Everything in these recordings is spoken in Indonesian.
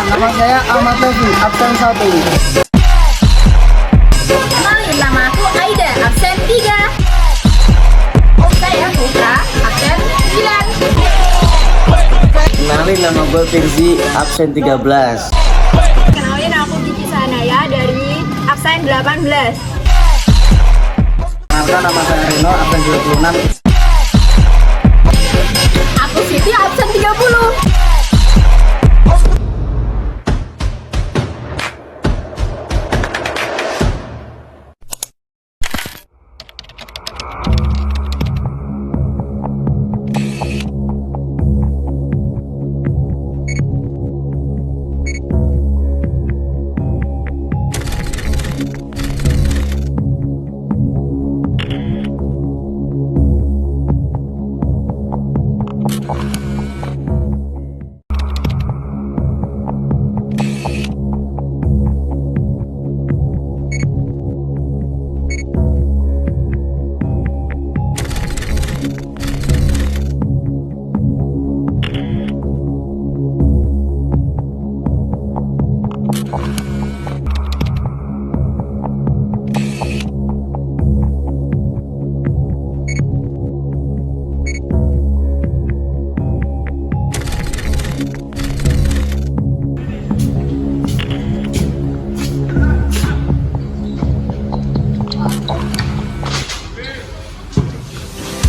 Nama saya Ahmad Taufik, absen 1. Kenalin, nama aku Aida, absen 3. Saya Putra, absen 9. Kenalin, nama gue Firzi, absen 13. Kenalin, aku Kiki Sanaya dari absen 18. Kenalkan, nama saya Reno, absen 26. Aku Siti, absen 30.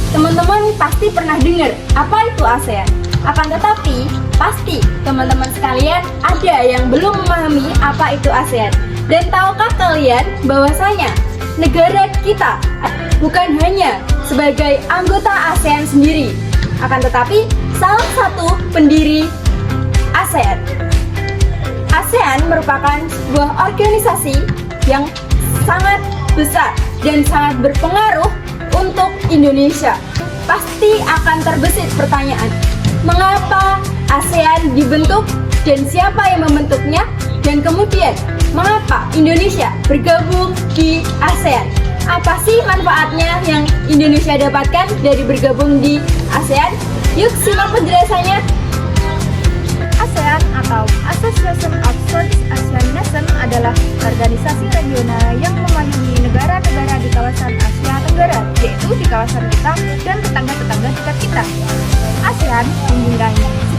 Teman-teman pasti pernah dengar apa itu ASEAN. Akan tetapi, pasti teman-teman sekalian ada yang belum memahami apa itu ASEAN. Dan tahukah kalian bahwasanya negara kita bukan hanya sebagai anggota ASEAN sendiri, akan tetapi salah satu pendiri ASEAN. ASEAN merupakan sebuah organisasi yang sangat besar dan sangat berpengaruh untuk Indonesia. Pasti akan terbesit pertanyaan, mengapa ASEAN dibentuk dan siapa yang membentuknya, dan kemudian mengapa Indonesia bergabung di ASEAN? Apa sih manfaatnya yang Indonesia dapatkan dari bergabung di ASEAN? Yuk simak penjelasannya. ASEAN atau Association of Southeast Asian Nations adalah organisasi regional yang memayungi negara-negara di kawasan Asia Tenggara, yaitu di kawasan kita dan tetangga-tetangga dekat kita. ASEAN mempunyai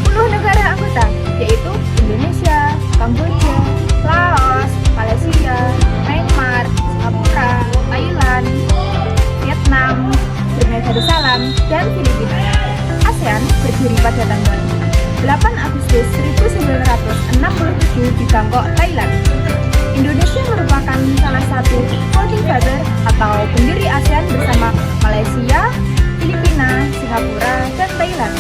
10 negara anggota, yaitu Indonesia, Kamboja, Laos, Malaysia, Myanmar, Singapura, Thailand, Vietnam, Brunei Darussalam, dan Filipina. ASEAN berdiri pada tanggal 8 Agustus 1967 di Bangkok, Thailand. Indonesia merupakan salah satu founding father atau pendiri ASEAN bersama Malaysia, Filipina, Singapura, dan Thailand.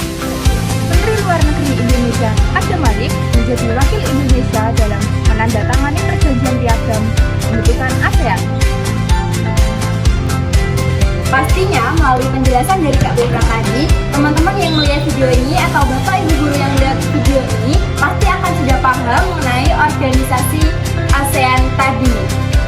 Menteri Luar Negeri Indonesia Adam Malik menjadi wakil Indonesia dalam menandatangani perjanjian piagam pembentukan ASEAN. Pastinya melalui penjelasan dari Kak Putra tadi, teman-teman yang melihat video ini atau bapak ibu guru yang melihat video ini pasti akan sudah paham mengenai organisasi ASEAN tadi.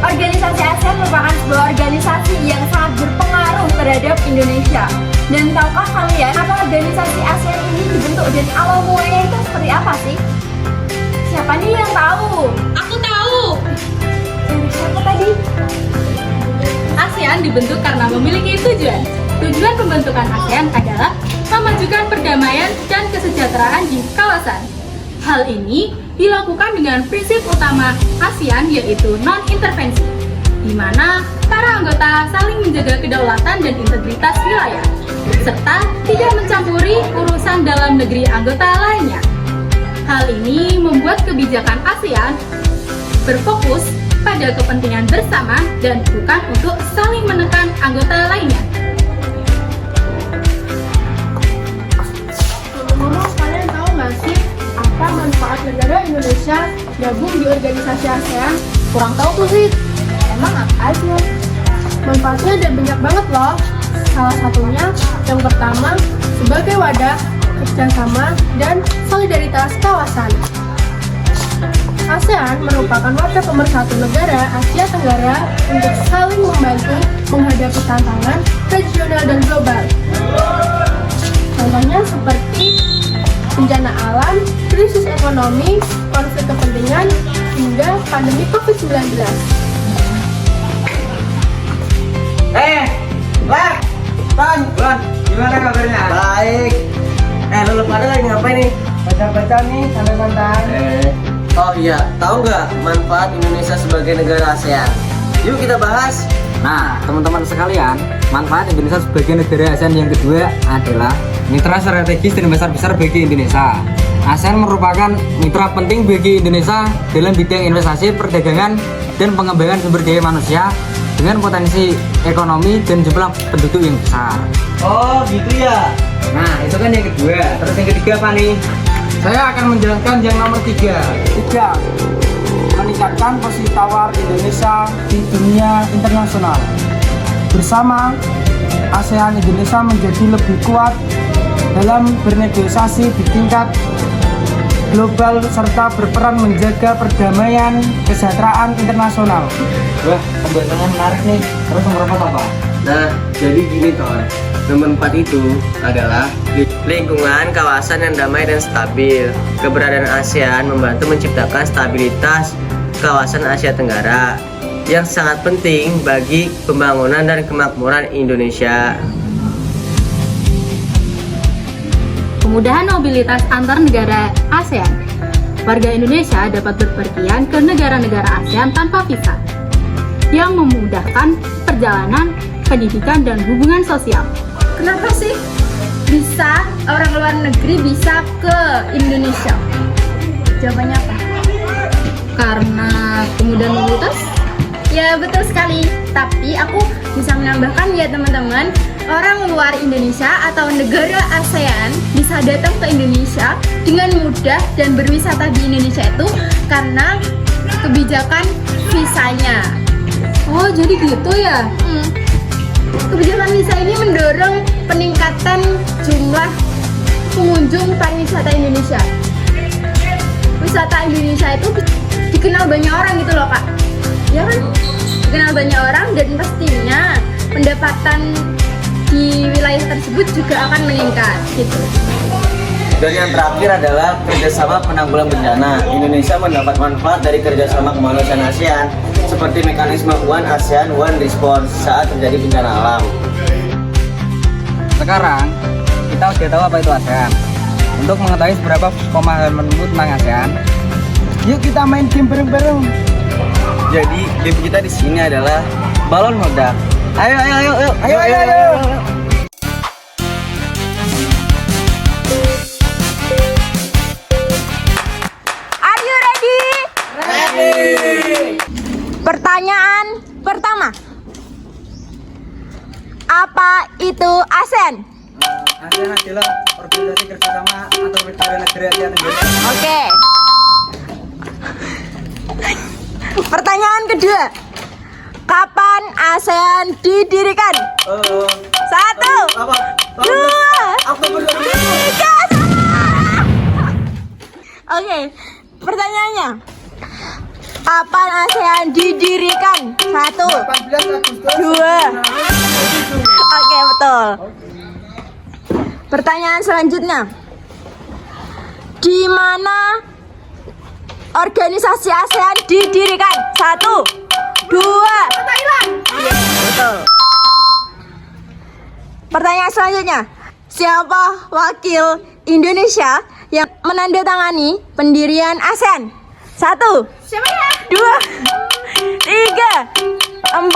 Organisasi ASEAN merupakan sebuah organisasi yang sangat berpengaruh terhadap Indonesia. Dan tahukah kalian apa organisasi ASEAN ini dibentuk dan awal mulanya itu seperti apa sih? Siapa nih yang tahu? Aku tahu. Siapa tadi? ASEAN dibentuk karena memiliki tujuan. Tujuan pembentukan ASEAN adalah memajukan perdamaian dan kesejahteraan di kawasan. Hal ini dilakukan dengan prinsip utama ASEAN yaitu non-intervensi, di mana para anggota saling menjaga kedaulatan dan integritas wilayah, serta tidak mencampuri urusan dalam negeri anggota lainnya. Hal ini membuat kebijakan ASEAN berfokus pada kepentingan bersama dan bukan untuk saling menekan anggota lainnya. Ngomong-ngomong, kalian tahu nggak sih apa manfaat negara Indonesia gabung di organisasi ASEAN? Kurang tahu tuh sih. Emang apa aja? Manfaatnya ada banyak banget loh. Salah satunya yang pertama sebagai wadah kerjasama dan solidaritas kawasan. ASEAN merupakan wadah pemersatu negara Asia Tenggara untuk saling membantu menghadapi tantangan regional dan global. Contohnya seperti bencana alam, krisis ekonomi, konflik kepentingan, hingga pandemi COVID-19. Bang, gimana kabarnya? Baik. Lu pada lagi ngapain nih? Baca-baca nih, santai-santai. Oh iya, tahu nggak manfaat Indonesia sebagai negara ASEAN? Yuk kita bahas. Nah, teman-teman sekalian, manfaat Indonesia sebagai negara ASEAN yang kedua adalah mitra strategis dan besar-besar bagi Indonesia. ASEAN merupakan mitra penting bagi Indonesia dalam bidang investasi, perdagangan, dan pengembangan sumber daya manusia dengan potensi ekonomi dan jumlah penduduk yang besar. Oh gitu ya. Nah, itu kan yang kedua. Terus yang ketiga apa nih? Saya akan menjelaskan yang nomor 3. Meningkatkan posisi tawar Indonesia di dunia internasional. Bersama ASEAN, Indonesia menjadi lebih kuat dalam bernegosiasi di tingkat global serta berperan menjaga perdamaian kesejahteraan internasional. Wah, pembahasannya menarik nih. Terus nomor 4 apa? Nah, jadi gini Ton. Nomor 4 itu adalah lingkungan kawasan yang damai dan stabil. Keberadaan ASEAN membantu menciptakan stabilitas kawasan Asia Tenggara yang sangat penting bagi pembangunan dan kemakmuran Indonesia. Kemudahan mobilitas antar negara ASEAN. Warga Indonesia dapat berpergian ke negara-negara ASEAN tanpa visa, yang memudahkan perjalanan, pendidikan, dan hubungan sosial. Kenapa sih bisa orang luar negeri bisa ke Indonesia? Jawabannya apa? Karena kemudahan mobilitas. Ya betul sekali, tapi aku bisa menambahkan ya teman-teman, orang luar Indonesia atau negara ASEAN bisa datang ke Indonesia dengan mudah dan berwisata di Indonesia itu karena kebijakan visanya. Oh, jadi gitu ya? Kebijakan visa ini mendorong peningkatan jumlah pengunjung pariwisata Indonesia. Wisata Indonesia itu dikenal banyak orang gitu loh Kak. Ya kan? Dikenal banyak orang dan pastinya pendapatan di wilayah tersebut juga akan meningkat gitu. Dan yang terakhir adalah kerjasama penanggulangan bencana. Indonesia mendapat manfaat dari kerjasama kemanusiaan ASEAN seperti mekanisme One ASEAN One Response saat terjadi bencana alam. Sekarang kita sudah tahu apa itu ASEAN. Untuk mengetahui seberapa pemahamanmu tentang ASEAN, yuk kita main game bareng-bareng. Jadi game kita di sini adalah balon meledak. Ayo. Are you ready? Pertanyaan pertama. Apa itu ASEAN? ASEAN adalah organisasi kerjasama antar negara-negara ASEAN. Oke. Pertanyaan kedua. Kapan ASEAN didirikan? 1, 2, 3, salah. Oke. Pertanyaannya. Kapan ASEAN didirikan? 1, 2. Oke, betul. Pertanyaan selanjutnya. Di mana organisasi ASEAN didirikan? 1, 2. Thailand. Betul. Pertanyaan selanjutnya. Siapa wakil Indonesia yang menandatangani pendirian ASEAN? 1, Siapa ya? 2, 3, 4, 5.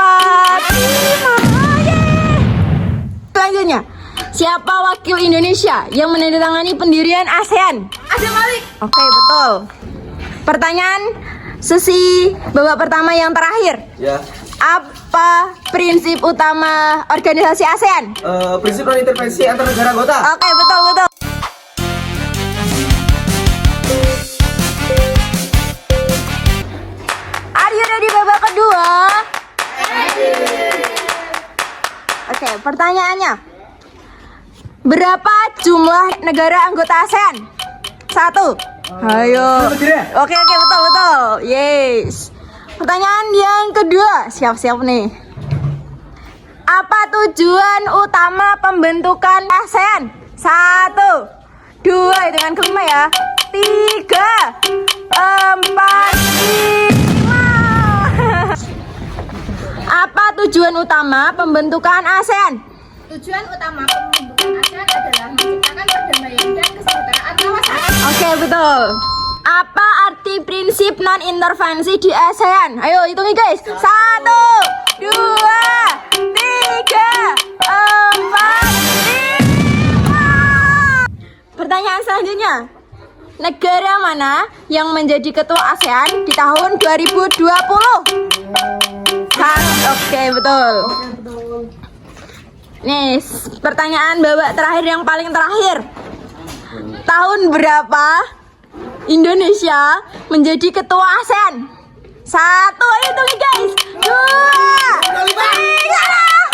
Selanjutnya. Siapa wakil Indonesia yang menandatangani pendirian ASEAN? Ada Malik. Oke, betul. Pertanyaan sesi babak pertama yang terakhir. Ya. Apa prinsip utama organisasi ASEAN? Prinsip non intervensi antar negara anggota. Oke, betul. Are you ready babak kedua? Oke, pertanyaannya. Berapa jumlah negara anggota ASEAN? 1. Ayo. Oke, betul. Yes. Pertanyaan yang kedua. Siap-siap nih. Apa tujuan utama pembentukan ASEAN? 1, 2, hitungan kelima ya. 3, 4, 5. Apa tujuan utama pembentukan ASEAN? Tujuan utama pembentukan ASEAN adalah menciptakan perdamaian dan kesejahteraan kawasan. Oke, betul. Apa arti prinsip non-intervensi di ASEAN? Ayo hitungi guys. 1, 2, 3, 4, 5. Pertanyaan selanjutnya. Negara mana yang menjadi ketua ASEAN di tahun 2020? Oke, betul. Nih, pertanyaan babak terakhir yang paling terakhir. Tahun berapa Indonesia menjadi ketua ASEAN? 1, hitung guys. 2, 3.